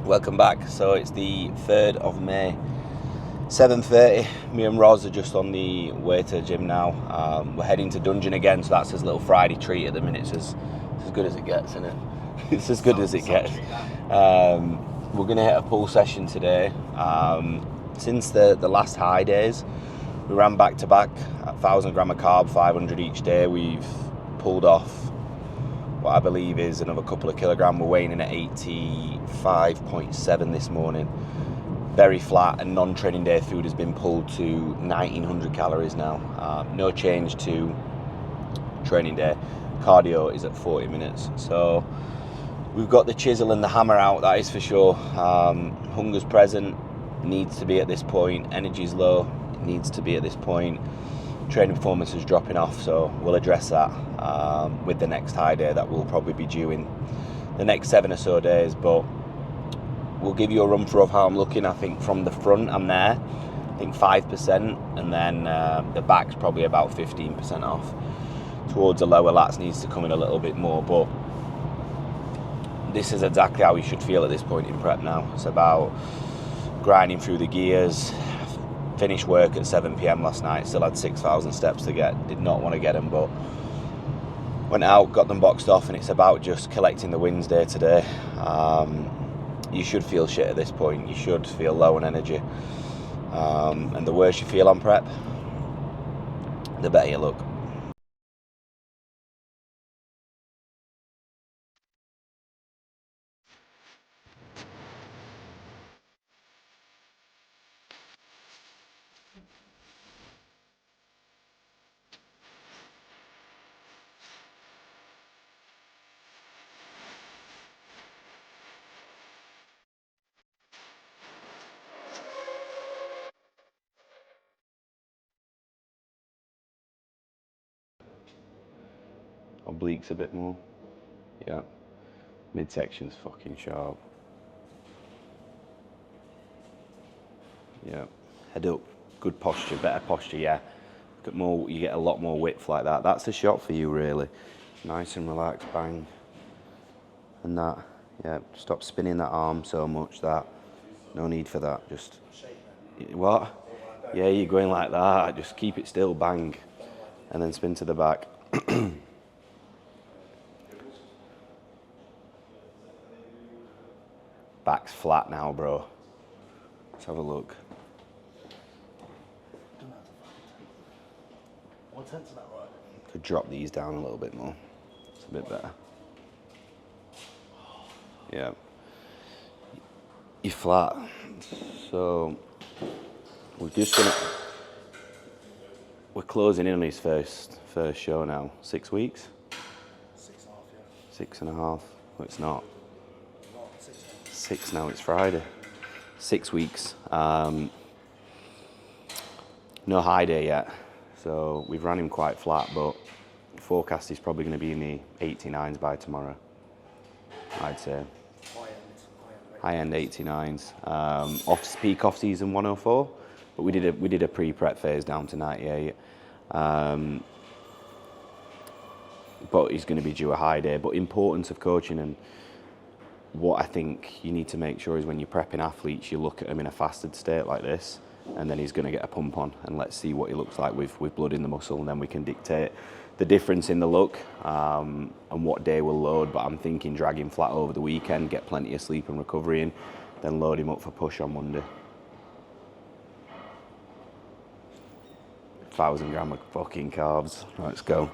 Welcome back. So it's the 3rd of May, 7:30. Me and Roz are just on the way to the gym now. We're heading to Dungeon again, so that's his little Friday treat at the minute. It's as good as it gets, isn't it? It's as good as it gets. We're going to hit a pull session today. Since the last high days, we ran back to back at 1,000 gram of carb, 500 each day. We've pulled off what I believe is another couple of kilogram. We're weighing in at 85.7 this morning. Very flat, and non-training day food has been pulled to 1,900 calories now. No change to training day. Cardio is at 40 minutes. So we've got the chisel and the hammer out, that is for sure. Hunger's present, needs to be at this point. Energy's low, needs to be at this point. Training performance is dropping off, so we'll address that with the next high day that will probably be due in the next 7 or so days. But we'll give you a run through of how I'm looking. I think from the front I'm there, I think 5%, and then the back's probably about 15% off. Towards the lower lats needs to come in a little bit more, but this is exactly how we should feel at this point in prep now. It's about grinding through the gears. Finished work at 7 PM last night, still had 6,000 steps to get. Did not want to get them, but went out, got them boxed off, and it's about just collecting the wins day today. You should feel shit at this point. You should feel low on energy. And the worse you feel on prep, the better you look. Obliques a bit more. Yeah. Midsection's fucking sharp. Yeah. Head up. Good posture, better posture, yeah. You get a lot more width like that. That's a shot for you, really. Nice and relaxed, bang. And that, yeah, stop spinning that arm so much. That, no need for that. Just, what? Yeah, you're going like that. Just keep it still, bang. And then spin to the back. Back's flat now, bro. Let's have a look. What tense is that, right? Could drop these down a little bit more. It's a bit better. Yeah. You're flat. So we're closing in on his first show now. 6 weeks? 6.5, yeah. 6.5. Well, it's not. Not 6. 6 now, it's Friday. 6 weeks. No high day yet. So we've run him quite flat, but the forecast is probably going to be in the 89s by tomorrow, I'd say. High-end 89s. Peak off-season 104, but we did a pre-prep phase down to 98. But he's going to be due a high day. But importance of coaching, and what I think you need to make sure is when you're prepping athletes, you look at them in a fasted state like this, and then he's going to get a pump on, and let's see what he looks like with blood in the muscle, and then we can dictate the difference in the look and what day we'll load. But I'm thinking drag him flat over the weekend, get plenty of sleep and recovery in, then load him up for push on Monday. 1,000 gram of fucking carbs. Let's go.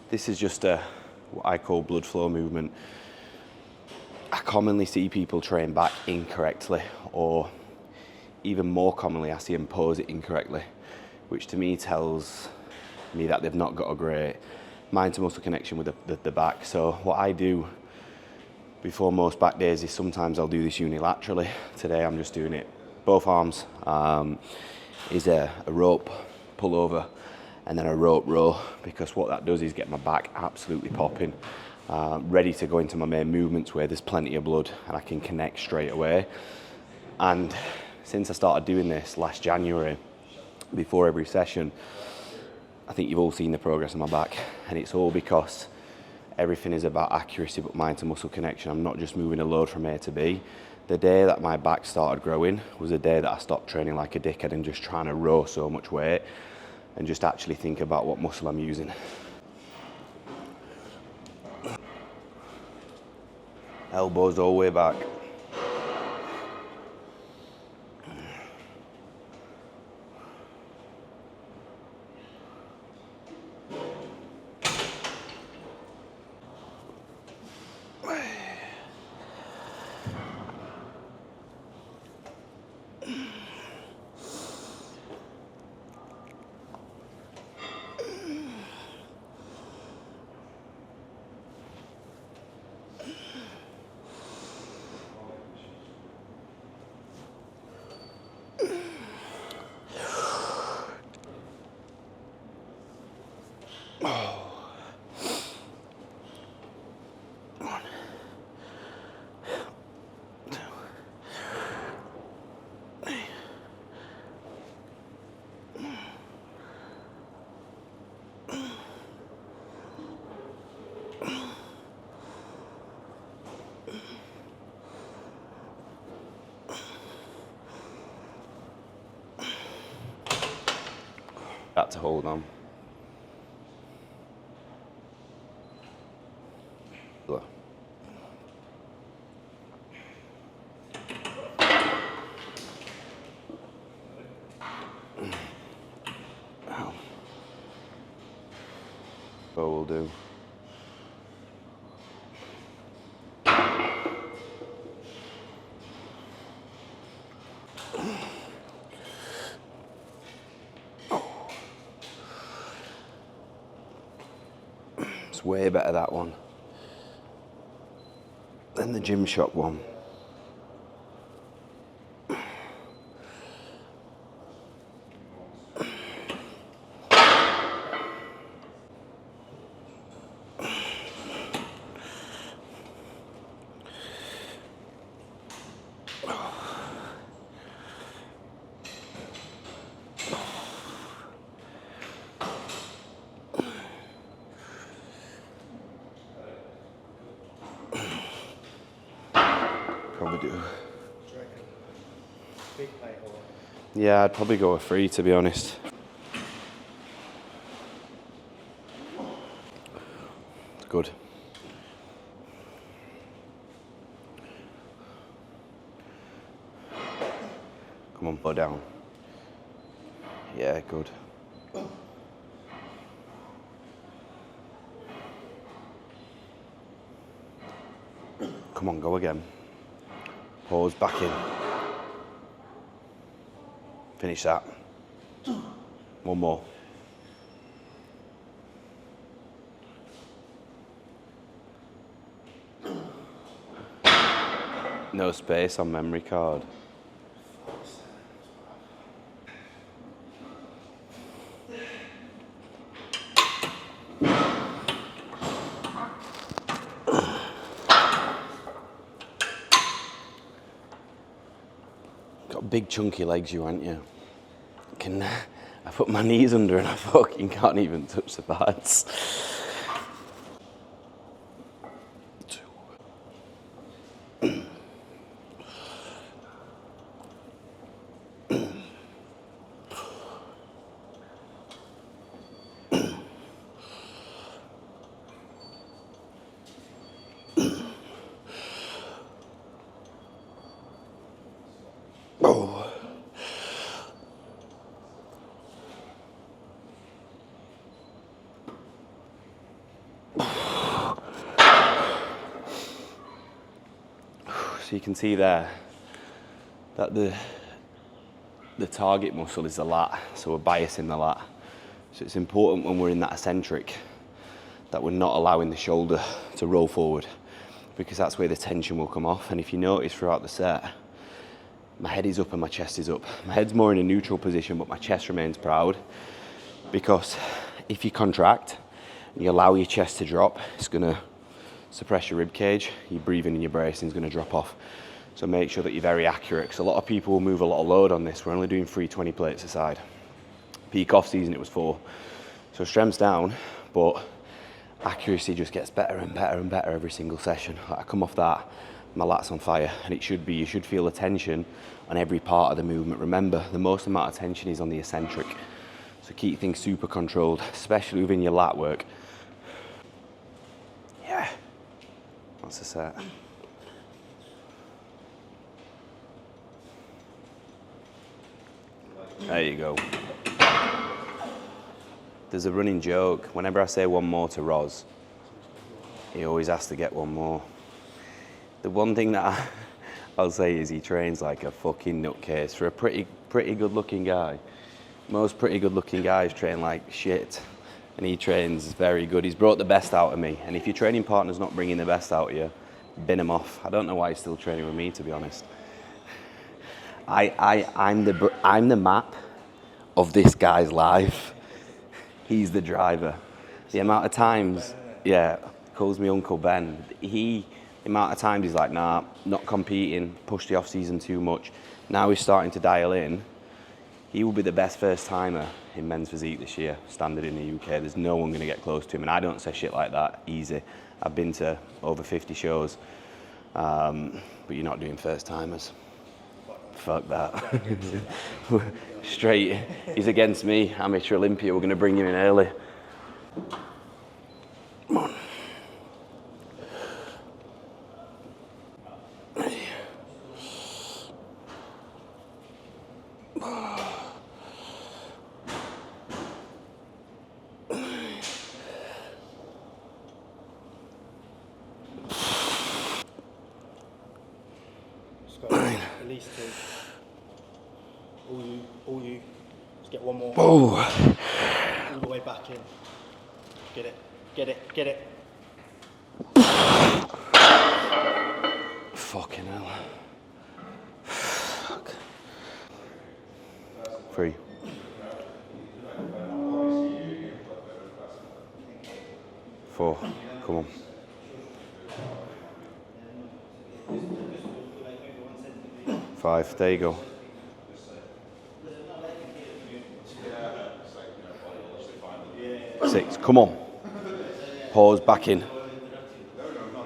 This is just a what I call blood flow movement. I commonly see people train back incorrectly, or even more commonly I see them pose it incorrectly, which to me tells me that they've not got a great mind to muscle connection with the back. So what I do before most back days is sometimes I'll do this unilaterally. Today I'm just doing it both arms. Is a rope pull over and then a rope row, because what that does is get my back absolutely popping, ready to go into my main movements where there's plenty of blood and I can connect straight away. And since I started doing this last January, before every session, I think you've all seen the progress on my back, and it's all because everything is about accuracy but mind to muscle connection. I'm not just moving a load from A to B. The day that my back started growing was the day that I stopped training like a dickhead and just trying to row so much weight and just actually think about what muscle I'm using. Elbows all the way back. Got to hold on. Look. Ow. So we'll do. It's way better, that one, than the gym shop one. Probably do. Do you reckon big plate or? Yeah, I'd probably go with 3, to be honest. It's good. Come on, pull down. Yeah, good. Come on, go again. Pause, back in. Finish that. One more. No space on memory card. Got big chunky legs, you, aren't you? I put my knees under and I fucking can't even touch the pads. Oh. So you can see there that the target muscle is the lat, so we're biasing the lat. So it's important when we're in that eccentric that we're not allowing the shoulder to roll forward, because that's where the tension will come off. And if you notice throughout the set, my head is up and my chest is up. My head's more in a neutral position, but my chest remains proud, because if you contract and you allow your chest to drop, it's gonna suppress your rib cage, your breathing and your bracing is gonna drop off. So make sure that you're very accurate, because a lot of people will move a lot of load on this. We're only doing 320 plates a side. Peak off season it was 4. So strength's down, but accuracy just gets better and better and better every single session. Like I come off that, my lat's on fire, and it should be. You should feel the tension on every part of the movement. Remember, the most amount of tension is on the eccentric. So keep things super controlled, especially within your lat work. Yeah, that's a set. There you go. There's a running joke. Whenever I say one more to Roz, he always has to get one more. The one thing that I'll say is he trains like a fucking nutcase. For a pretty good looking guy. Most pretty good looking guys train like shit. And he trains very good. He's brought the best out of me. And if your training partner's not bringing the best out of you, bin him off. I don't know why he's still training with me, to be honest. I'm the map of this guy's life. He's the driver. The amount of times, yeah, calls me Uncle Ben. The amount of times he's like, nah, not competing, pushed the off season too much. Now he's starting to dial in. He will be the best first timer in men's physique this year, standard in the UK. There's no one going to get close to him, and I don't say shit like that easy. I've been to over 50 shows, but you're not doing first timers. Fuck that. Straight, he's against me, amateur Olympia, we're going to bring him in early. Come on. At least 2. All you. Just get one more. Oh. All the way back in. Get it. Fucking hell. Fuck. 3. 4. Come on. 5. There you go. 6. Come on. Pause. Back in.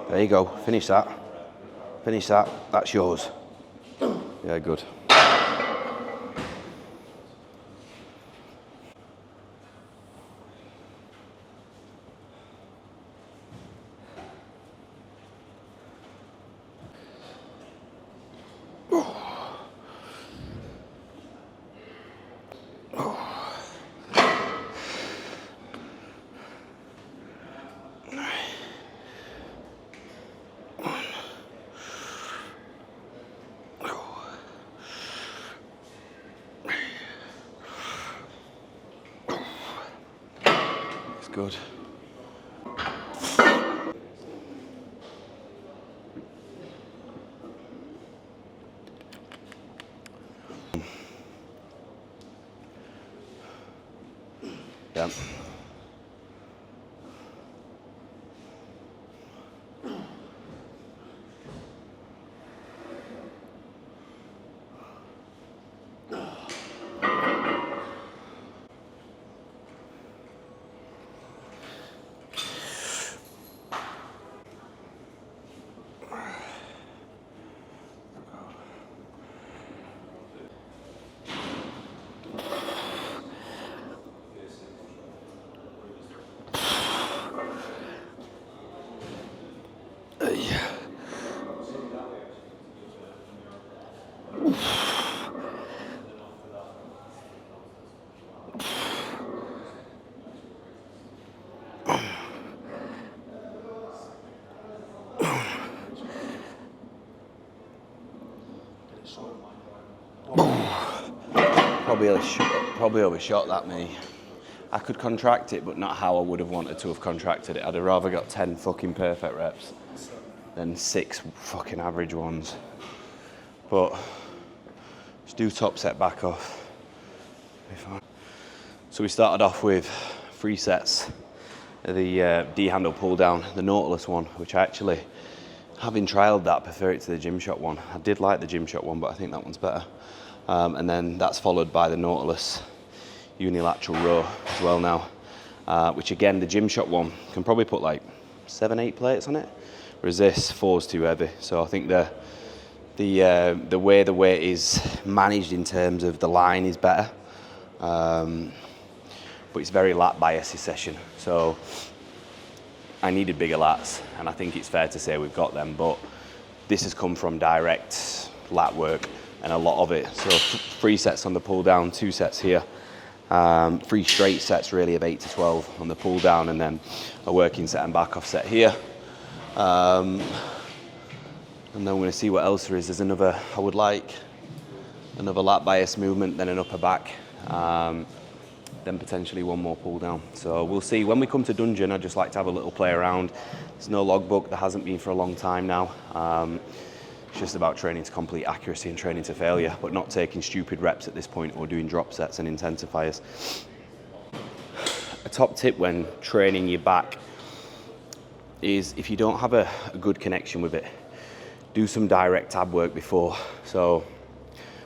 There you go. Finish that. That's yours. Yeah, good. Good. Yeah. probably overshot that, me. I could contract it, but not how I would have wanted to have contracted it. I'd have rather got 10 fucking perfect reps than 6 fucking average ones. But let's do top set back off. So we started off with 3 sets of the D-handle pull down, the Nautilus one, which I actually, having trialled that, prefer it to the gym shot one. I did like the gym shot one, but I think that one's better. And then that's followed by the Nautilus unilateral row as well now, which again, the gym shot one can probably put like 7-8 plates on it, whereas this 4's too heavy. So I think the way the weight is managed in terms of the line is better, but it's very lat biased this session. So I needed bigger lats, and I think it's fair to say we've got them, but this has come from direct lat work and a lot of it. So 3 sets on the pull down, 2 sets here, 3 straight sets really of 8 to 12 on the pull down, and then a working set and back off set here. And then we're going to see what else there is. There's another, I would like another lat bias movement, then an upper back, then potentially one more pull down. So we'll see. When we come to dungeon, I'd just like to have a little play around. There's no logbook, there hasn't been for a long time now. It's just about training to complete accuracy and training to failure, but not taking stupid reps at this point or doing drop sets and intensifiers. A top tip when training your back is, if you don't have a good connection with it, do some direct ab work before. So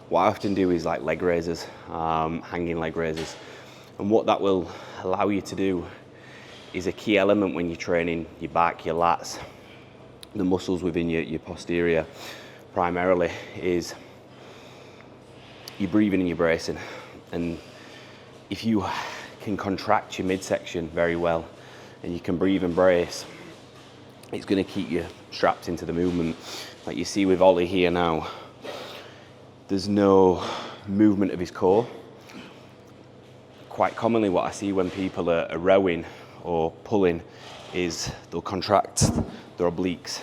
what I often do is like leg raises, hanging leg raises. And what that will allow you to do is a key element when you're training your back, your lats, the muscles within your posterior primarily, is your breathing and your bracing. And if you can contract your midsection very well and you can breathe and brace, it's going to keep you strapped into the movement. Like you see with Ollie here now, there's no movement of his core. Quite commonly what I see when people are rowing or pulling is they'll contract their obliques.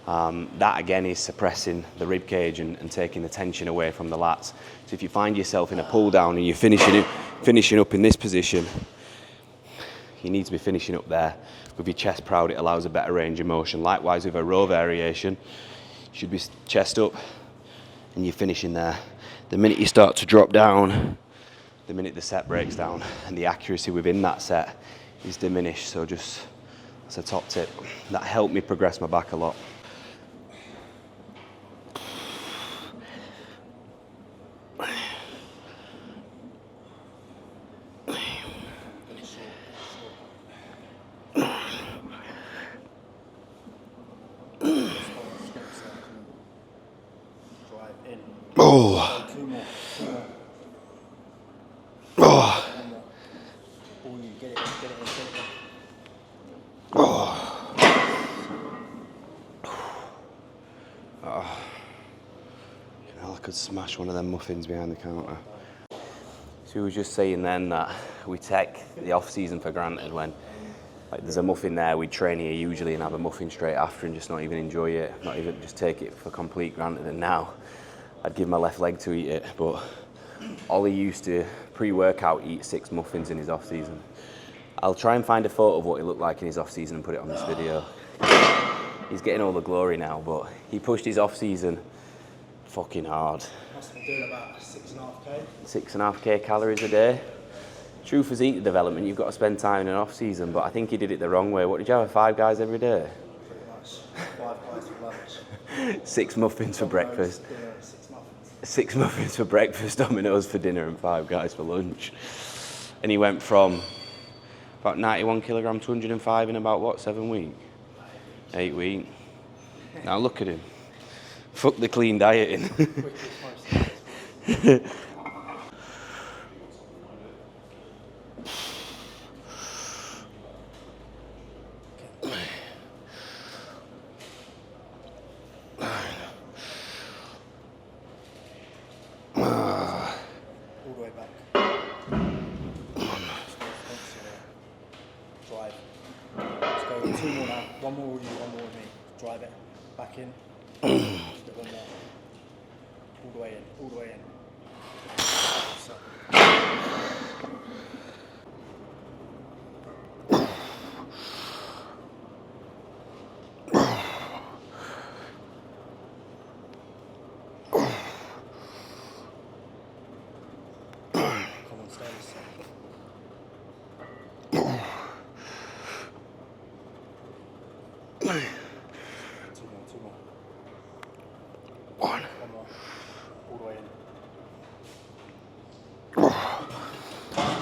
That again is suppressing the rib cage and taking the tension away from the lats. So if you find yourself in a pull down and you're finishing up in this position, you need to be finishing up there. With your chest proud, it allows a better range of motion. Likewise with a row variation, you should be chest up and you're finishing there. The minute you start to drop down, the minute the set breaks down, and the accuracy within that set is diminished. So just, that's a top tip. That helped me progress my back a lot. Oh. 2 more. 2 more. Oh. 1 more. Oh, you get it in. Oh. Oh. I could smash one of them muffins behind the counter. So we were just saying then that we take the off season for granted when, like, there's a muffin there, we train here usually and have a muffin straight after and just not even enjoy it, not even just take it for complete granted. And now I'd give my left leg to eat it, but Ollie used to pre-workout eat 6 muffins in his off season. I'll try and find a photo of what he looked like in his off season and put it on this video. He's getting all the glory now, but he pushed his off season fucking hard. Must have been doing about 6.5k. 6.5k calories a day. Truth is, eating development, you've got to spend time in an off season, but I think he did it the wrong way. What did you have, 5 guys every day? Pretty much. 5 guys for lunch. 6 muffins for breakfast. Dinner, 6 muffins. 6 muffins for breakfast, Domino's for dinner, and 5 guys for lunch. And he went from about 91 kilogram to 105 in about what, 7 weeks? 8 weeks. Now look at him. Fuck the clean dieting. All the way back. Drive. Let's go 2 more now. 1 more with you, 1 more with me. Drive it. Back in. Just 1 more. All the way in. All the way in. sir. Come on, stay this side. Two more. One. One more. All the way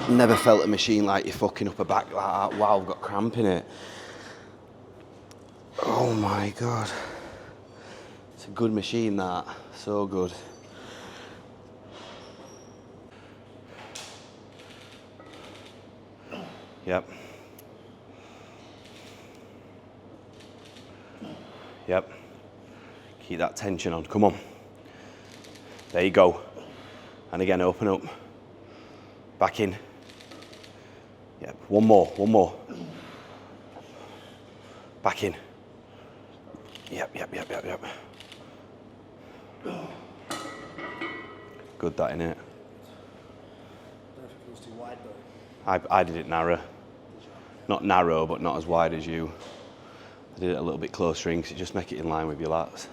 in. Never felt a machine like you're fucking up a back like that. Wow, I've got cramp in it. Oh my God. It's a good machine, that. So good. Yep. Yep. Keep that tension on. Come on. There you go. And again, open up. Back in. Yep. One more. Back in. Yep. Good, that, innit? I don't think it was too wide though. I did it narrow. Not narrow, but not as wide as you. I did it a little bit closer in because it just make it in line with your lats.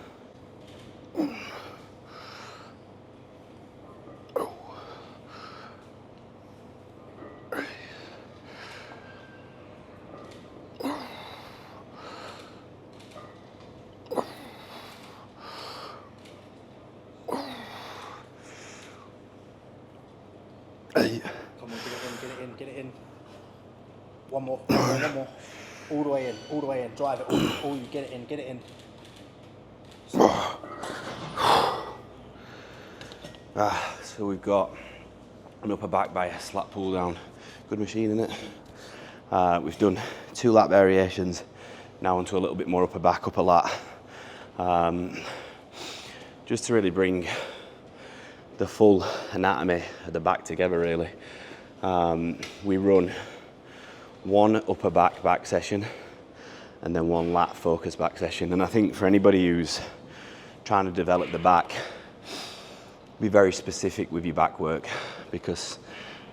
Come on, get it in. One more. All the way in. Drive it. All you get it in. So we've got an upper back bias lat pull down. Good machine, isn't it? We've done 2 lat variations, now onto a little bit more upper back, upper lat. Just to really bring the full anatomy of the back together, really. We run 1 upper back session and then 1 lat focus back session. And I think for anybody who's trying to develop the back, be very specific with your back work, because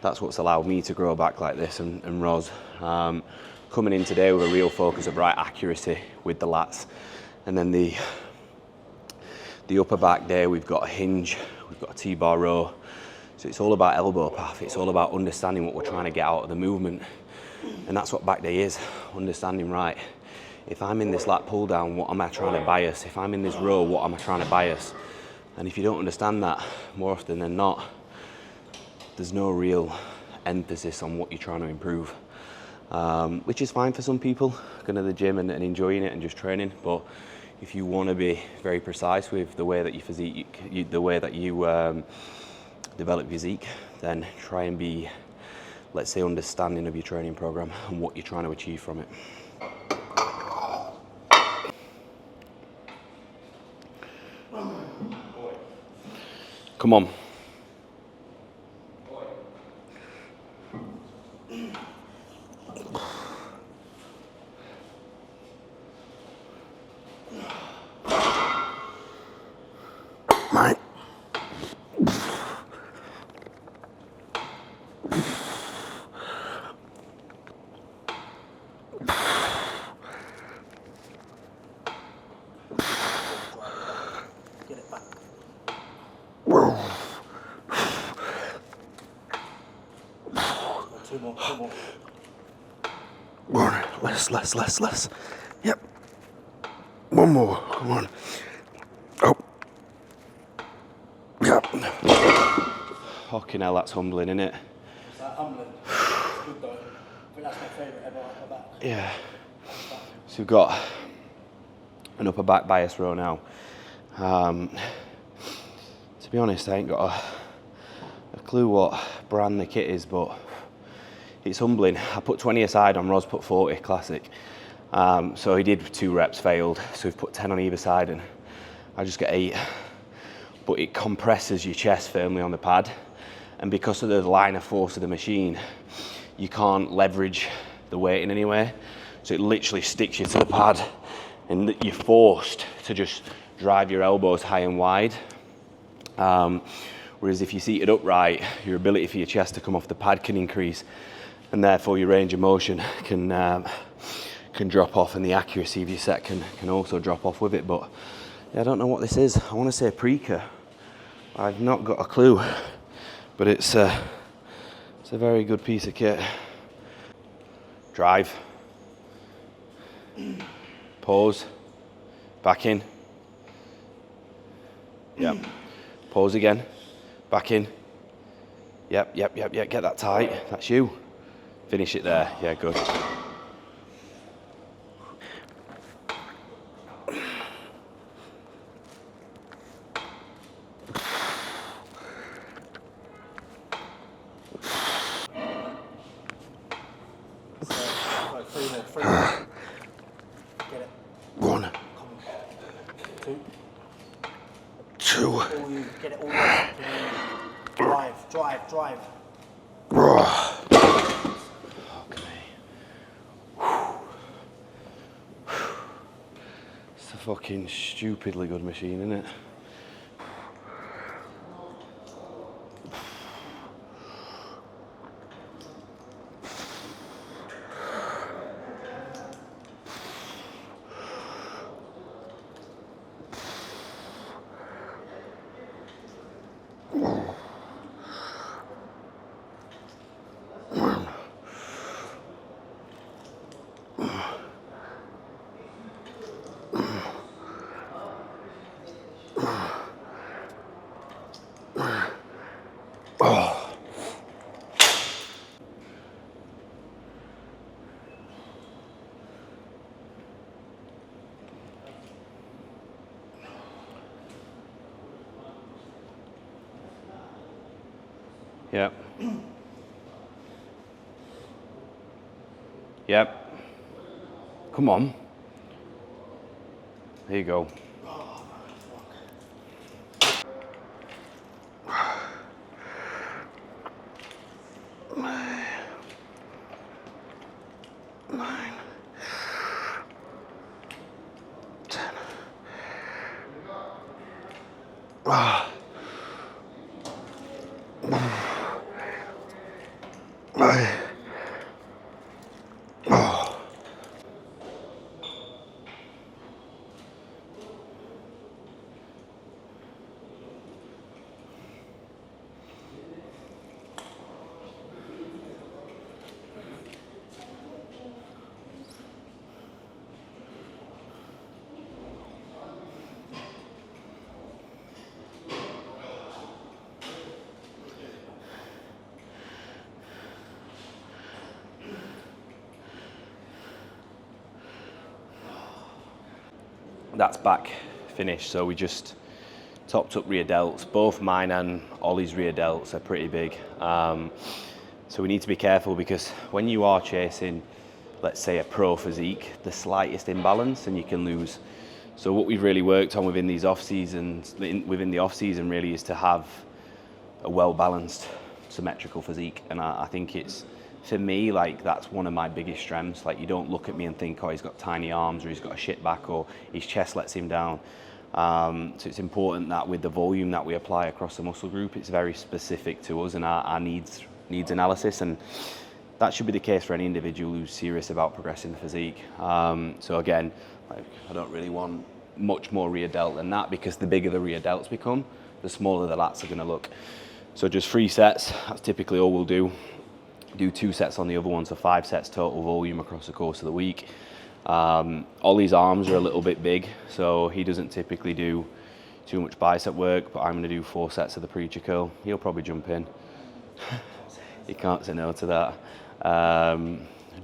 that's what's allowed me to grow back like this and Roz. Coming in today with a real focus of right accuracy with the lats. And then the upper back day, we've got a hinge, we've got a T-bar row. So it's all about elbow path. It's all about understanding what we're trying to get out of the movement. And that's what back day is, understanding, right, if I'm in this lat pull down, what am I trying to bias? If I'm in this row, what am I trying to bias? And if you don't understand that, more often than not, there's no real emphasis on what you're trying to improve. Which is fine for some people, going to the gym and enjoying it and just training. But if you want to be very precise with the way that you physique, the way that you develop physique, then try and be, let's say, understanding of your training program and what you're trying to achieve from it. Come on. Right. Get it back. Two more. Less. Yep. One more. Come on. Oh. Yep. Fucking hell, that's humbling, isn't it? Is that humbling? It's good though. I think that's my favourite ever upper back. Yeah. So we've got an upper back bias row now. To be honest, I ain't got a clue what brand the kit is, but it's humbling. I put 20 aside on Roz, put 40, classic. So he did 2 reps, failed. So we've put 10 on either side and I just get 8. But it compresses your chest firmly on the pad. And because of the line of force of the machine, you can't leverage the weight in any way. So it literally sticks you to the pad and you're forced to just drive your elbows high and wide. Whereas if you're seated upright, your ability for your chest to come off the pad can increase, and therefore your range of motion can drop off, and the accuracy of your set can also drop off with it. But yeah, I don't know what this is. I want to say Preca. I've not got a clue, but it's a very good piece of kit. Drive. Pause. Back in. Yep. Pause again. Back in. Yep. Get that tight. That's you. Finish it there. Yeah, good. Three more. Get it. 1, 2. All you get it all the way up. Drive. It's a fucking stupidly good machine, isn't it? Yep. Yep. Come on. There you go. That's back finished, so we just topped up rear delts. Both mine and Ollie's rear delts are pretty big. So we need to be careful, because when you are chasing, let's say, a pro physique, the slightest imbalance and you can lose. So what we've really worked on within the off season really is to have a well-balanced, symmetrical physique. And I think it's, for me, like, that's one of my biggest strengths. Like, you don't look at me and think, oh, he's got tiny arms, or he's got a shit back, or his chest lets him down. So it's important that with the volume that we apply across the muscle group, it's very specific to us and our needs analysis, and that should be the case for any individual who's serious about progressing the physique. So again, like, I don't really want much more rear delt than that, because the bigger the rear delts become, the smaller the lats are going to look. So just 3 sets, that's typically all we'll do. Do 2 sets on the other one, so 5 sets total volume across the course of the week. Ollie's arms are a little bit big, so he doesn't typically do too much bicep work, but I'm going to do 4 sets of the preacher curl. He'll probably jump in. He can't say no to that.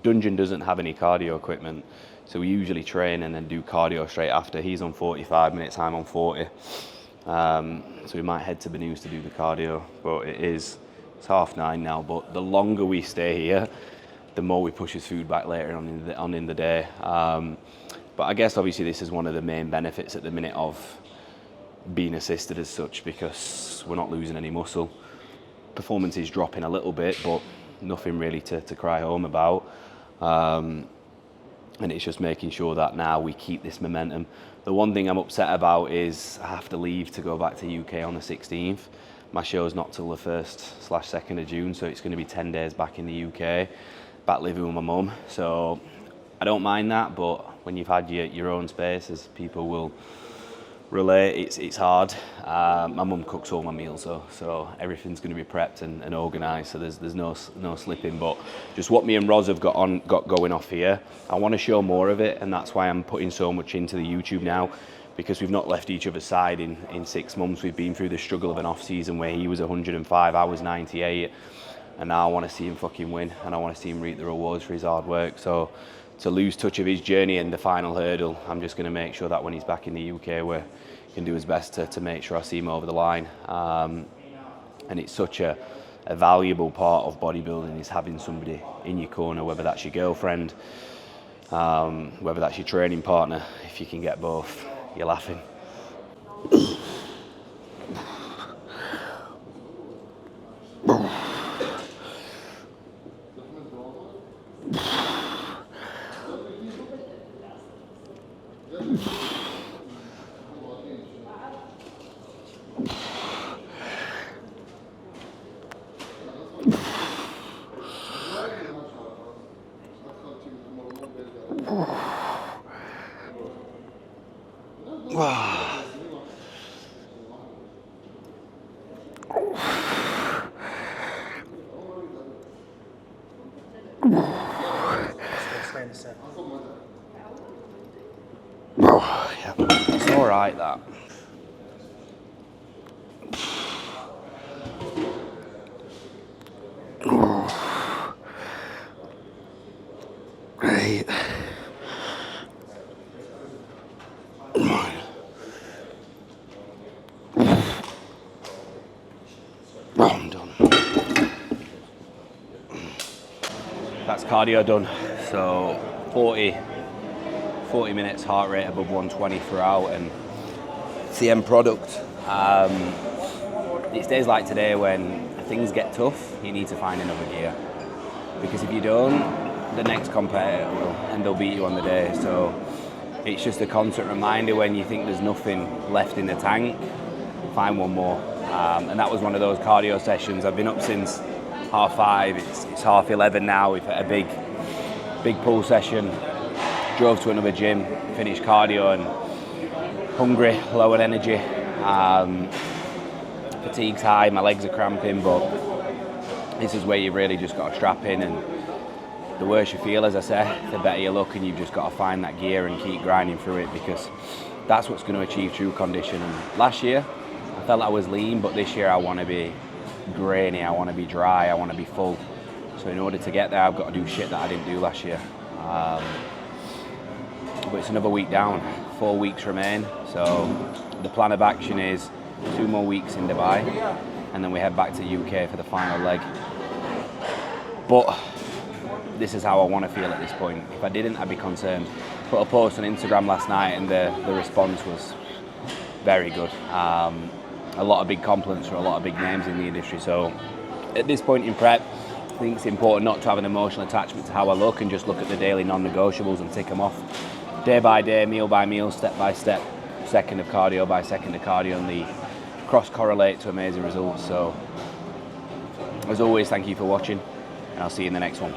Dungeon doesn't have any cardio equipment, so we usually train and then do cardio straight after. He's on 45 minutes, I'm on 40. So we might head to Benoos to do the cardio, but it's 9:30 now. But the longer we stay here, the more we push his food back later on in the day. But I guess obviously this is one of the main benefits at the minute of being assisted as such, because we're not losing any muscle. Performance is dropping a little bit, but nothing really to cry home about. And it's just making sure that now we keep this momentum. The one thing I'm upset about is I have to leave to go back to UK on the 16th. my show's not till the 1st/2nd of June, so it's going to be 10 days back in the UK, back living with my mum. So I don't mind that, but when you've had your own space, as people will relate, it's hard. My mum cooks all my meals, so everything's going to be prepped and organised, so there's no slipping. But just what me and Roz have got going off here, I want to show more of it, and that's why I'm putting so much into the YouTube now, because we've not left each other's side in 6 months. We've been through the struggle of an off season where he was 105, I was 98, and now I want to see him fucking win, and I want to see him reap the rewards for his hard work. So to lose touch of his journey and the final hurdle, I'm just going to make sure that when he's back in the UK, we can do his best to make sure I see him over the line. And it's such a valuable part of bodybuilding, is having somebody in your corner, whether that's your girlfriend, whether that's your training partner. If you can get both, you're laughing. Stay in the set. Yeah. It's all right, that. Great. I'm done. That's cardio done. So 40 minutes, heart rate above 120 throughout, and it's the end product. It's days like today when things get tough, you need to find another gear, because if you don't, the next competitor will, and they'll beat you on the day. So it's just a constant reminder, when you think there's nothing left in the tank, find one more. And that was one of those cardio sessions. I've been up since 5:30. It's 11:30 now. We've had a big pull session. Drove to another gym, finished cardio, and hungry, low on energy. Fatigue's high, my legs are cramping, but this is where you really just got to strap in, and the worse you feel, as I say, the better you look, and you've just got to find that gear and keep grinding through it, because that's what's going to achieve true condition. And last year, I felt I was lean, but this year I want to be grainy, I want to be dry, I want to be full. So in order to get there, I've got to do shit that I didn't do last year. But it's another week down, 4 weeks remain. So the plan of action is 2 more weeks in Dubai, and then we head back to UK for the final leg. But this is how I want to feel at this point. If I didn't, I'd be concerned. Put a post on Instagram last night, and the response was very good. A lot of big compliments for a lot of big names in the industry. So at this point in prep, I think it's important not to have an emotional attachment to how I look, and just look at the daily non-negotiables and tick them off day by day, meal by meal, step by step, second of cardio by second of cardio, and the cross-correlate to amazing results. So as always, thank you for watching, and I'll see you in the next one.